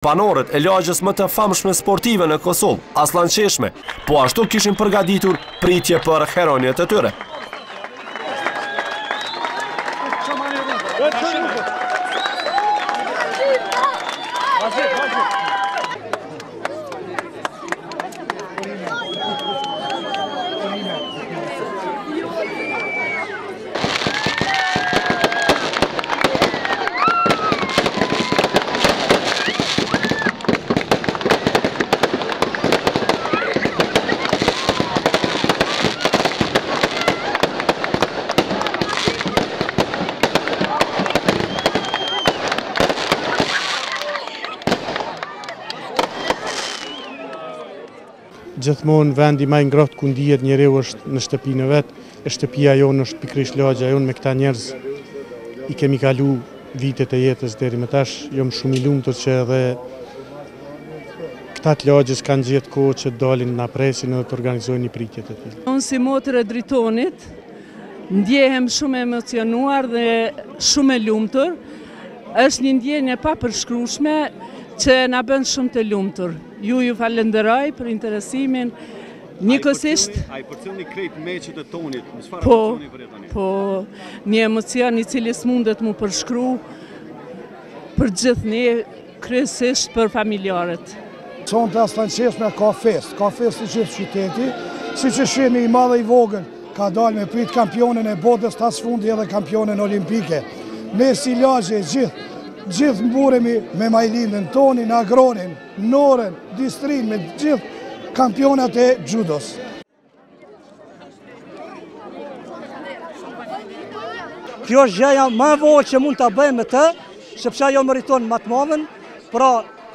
Banorët e lagjës më të famshme sportive në Kosovë, Aslan Qeshme, po ashtu kishin përgatitur pritje për heronjet e tyre. Gjithmonë vendi më i ngrohtë ku ndihet njeriu është në shtëpinë vet, e shtëpia jonë është pikërisht lagja jonë. Me këta njerëz i kemi kalu vitet e jetës deri më tash. Jam shumë i lumtur që edhe këta të lagjës kanë gjetë kohë që dalin na presin edhe të organizojnë pritjet e tilla. Unë si motër e Dritonit ndjehem shumë emocionuar dhe shumë e lumtur. Është një ndjenje e papërshkrueshme që na bën shumë të lumtur. Ju falenderoj për interesimin. Njëkohësisht ai përcjellni krejt meçet e tonit, në çfarë emocioni për tani? Po, një emocion i cili s'mundet mu përshkru për gjithë ne, kryesisht për familjarët. Sonte Aslan Qeshme ka fest i gjithë qyteti, siç e shihni i madh i vogël ka dalë me prit kampionën e botës, tas fundi edhe kampionën olimpike. Ne si lagje gjithë mburemi me majlindën tonin, agronin, noren, distrin, me gjithë kampionat e judos. Kjo është gjëja më e vogël që mund ta bëjmë me të, sepse ajo meriton më të madhen, pra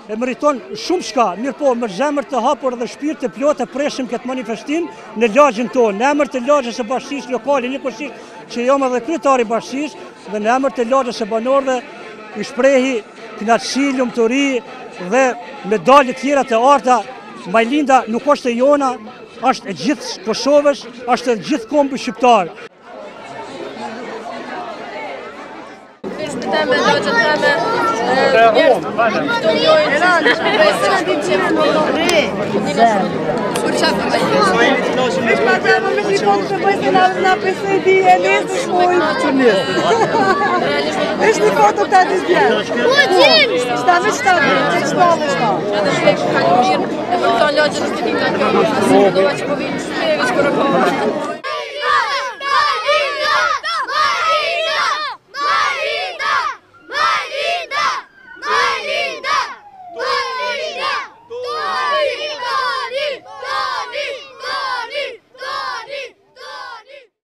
e meriton shumë shka, mirë po me zemër të hapur dhe shpirt të plotë preshim këtë manifestim në lagjën tonë, në emër të lagjës së bashkisë lokale, njëkohësisht që jam edhe kryetari i bashkisë dhe në emër të lagjës së banorëve i shprehi kënaqësi, lumturi dhe medalje tjera të arta. Majlinda nuk është e jona, është e gjithë Kosovës, është e gjithë kombi shqiptar. Teme, logjët teme, njerës të njojnë, presin që tim që për qatë të bajtës. Vesh pa të më me shikonë të bëjtë nga pësë di e lesë shkojnë që njësë. Është një foto të atë zbjerë. Shta me shta, që shta dhe shta. Edhe shvekë ka një mirë, e për të logjët është të një ka kjo, do që po vinë shpeve që kërë kohë.